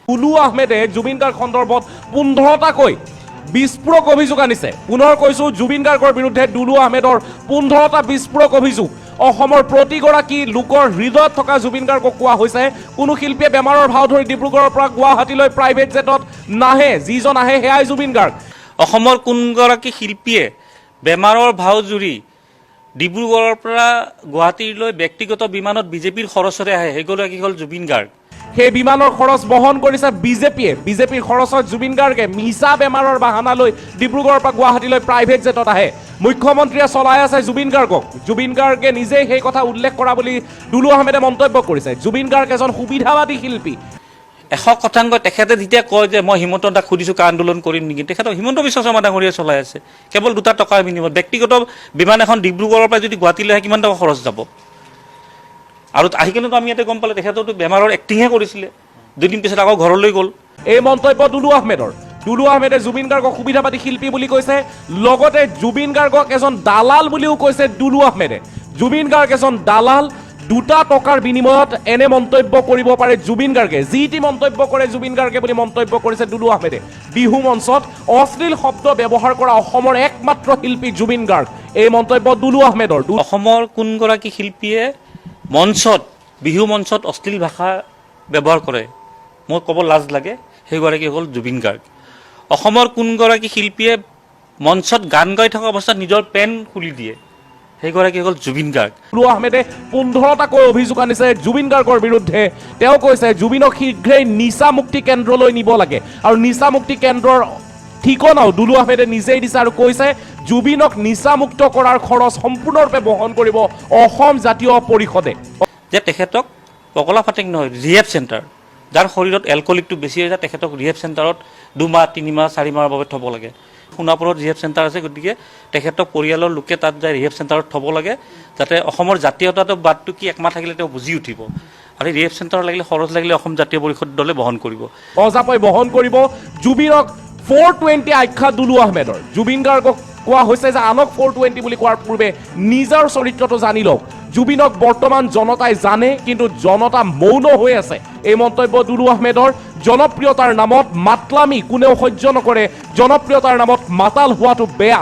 দুলু আহমেদে জুবিন গাৰ্গ সন্দৰ্ভত 15টাকৈ বিস্ফোৰক অভিযোগ আনিছে। পুনৰ কৈছোঁ, জুবিন গাৰ্গৰ বিৰুদ্ধে দুলু আহমেদৰ 15টা বিস্ফোৰক অভিযোগ। অসমৰ প্ৰতিগৰাকী লোকৰ হৃদয়ত থকা জুবিন গাৰ্গক কোৱা হৈছে, কোনো শিল্পীয়ে বেমাৰৰ ভাও ধৰি ডিব্ৰুগড়ৰ পৰা গুৱাহাটীলৈ প্ৰাইভেট জেটত নাহে, যিজন আহে সেয়াই জুবিন গাৰ্গ। অসমৰ কোনগৰাকী শিল্পীয়ে বেমাৰৰ ভাও জুৰি ডিব্ৰুগড়ৰ পৰা গুৱাহাটীলৈ ব্যক্তিগত বিমানত বিজেপিৰ খৰচৰে আহে, সেইগৰাকী হ'ল জুবিন গাৰ্গ। সেই বিমানৰ খৰচ বহন কৰিছে বিজেপিৰ খৰচত জুবিন গাৰ্গে মিছা বেমাৰৰ বাহানা লৈ ডিব্ৰুগড়ৰ পৰা গুৱাহাটীলৈ প্ৰাইভেট জেটত আহে। মুখ্যমন্ত্ৰীয়ে চলাই আছে জুবিন গাৰ্গক। জুবিন গাৰ্গে নিজেই সেই কথা উল্লেখ কৰা বুলি দুলু আহমেদে মন্তব্য কৰিছে। জুবিন গাৰ্গ এজন সুবিধাবাদী শিল্পী। 100% তেখেতে যেতিয়া কয় যে মই হিমন্ত দাক সুধিছোঁ কা আন্দোলন কৰিম নেকি, তেখেতক হিমন্ত বিশ্ব শৰ্মা ডাঙৰীয়াই চলাই আছে কেৱল 2টা টকাৰ বিনিময়ত। ব্যক্তিগত বিমান এখন ডিব্ৰুগড়ৰ পৰা যদি গুৱাহাটীলৈ আহে কিমান টকা খৰচ যাব? আৰু আহি কিনেতো আমি ইয়াতে গম পালে তেখেততো বেমাৰৰ এক্টিংহে কৰিছিলে, 2 দিন পিছত আকৌ ঘৰলৈ গ'ল। এই মন্তব্য দুলু আহমেদৰ। দুলু আহমেদে জুবিন গাৰ্গক সুবিধাবাদী শিল্পী বুলি কৈছে, লগতে জুবিন গাৰ্গক এজন দালাল বুলিও কৈছে দুলু আহমেদে। জুবিন গাৰ্গ এজন দালাল, 2টা টকাৰ বিনিময়ত এনে মন্তব্য কৰিব পাৰে জুবিন গাৰ্গে। যি টি মন্তব্য কৰে জুবিন গাৰ্গে বুলি মন্তব্য কৰিছে দুলু আহমেদে। বিহু মঞ্চত অশ্লীল শব্দ ব্যৱহাৰ কৰা অসমৰ একমাত্ৰ শিল্পী জুবিন গাৰ্গ। এই মন্তব্য দুলু আহমেদৰ। অসমৰ কোনগৰাকী শিল্পীয়ে মঞ্চত বিহু মঞ্চত অশ্লীল ভাষা ব্যৱহাৰ কৰে, মোৰ ক'ব লাজ লাগে, সেইগৰাকী হ'ল জুবিন গাৰ্গ। অসমৰ কোনগৰাকী শিল্পীয়ে মঞ্চত গান গাই থকা অৱস্থাত নিজৰ পেণ্ট খুলি দিয়ে, সেইগৰাকী হ'ল জুবিন গাৰ্গ। দুলু আহমেদে 15টাকৈ অভিযোগ আনিছে জুবিন গাৰ্গৰ বিৰুদ্ধে। তেওঁ কৈছে জুবিনক শীঘ্ৰেই নিচা মুক্তি কেন্দ্ৰলৈ নিব লাগে, আৰু নিচা মুক্তি কেন্দ্ৰৰ ঠিকনাও দুলু আহমেদে নিজেই দিছে আৰু কৈছে জুবিনক নিচামুক্ত কৰাৰ খৰচ সম্পূৰ্ণৰূপে বহন কৰিব অসম জাতীয় পৰিষদে। যে তেখেতক পগলা ফাটেক নহয়, ৰিহেব চেণ্টাৰ, যাৰ শৰীৰত এলকহলিকটো বেছি হৈ যায়, তেখেতক ৰিহেব চেণ্টাৰত 2 মাহ 3 মাহ 4 মাহৰ বাবে থ'ব লাগে। সোণাপুৰত ৰিহেব চেণ্টাৰ আছে, গতিকে তেখেতক পৰিয়ালৰ লোকে তাত যায় ৰিহেব চেণ্টাৰত থ'ব লাগে, যাতে অসমৰ জাতীয়তাটো বাদটো কি 1 মাহ থাকিলে তেওঁ বুজি উঠিব। আৰু ৰিহেব চেণ্টাৰত লাগিলে খৰচ লাগিলে অসম জাতীয় পৰিষদ দলে বহন কৰিব, অজাপই বহন কৰিব। জুবিনক 420 আখ্যা দুলু আহমেদৰ। জুবিন গাৰ্গক কোৱা হৈছে যে আনক 420 বুলি কোৱাৰ পূৰ্বে নিজৰ চৰিত্ৰটো জানি লওক। জুবিনক বৰ্তমান জনতাই জানে, কিন্তু জনতা মৌন হৈ আছে। এই মন্তব্য দুলু আহমেদৰ। জনপ্ৰিয়তাৰ নামত মাতলামি কোনেও সহ্য নকৰে, জনপ্ৰিয়তাৰ নামত মাতাল হোৱাটো বেয়া।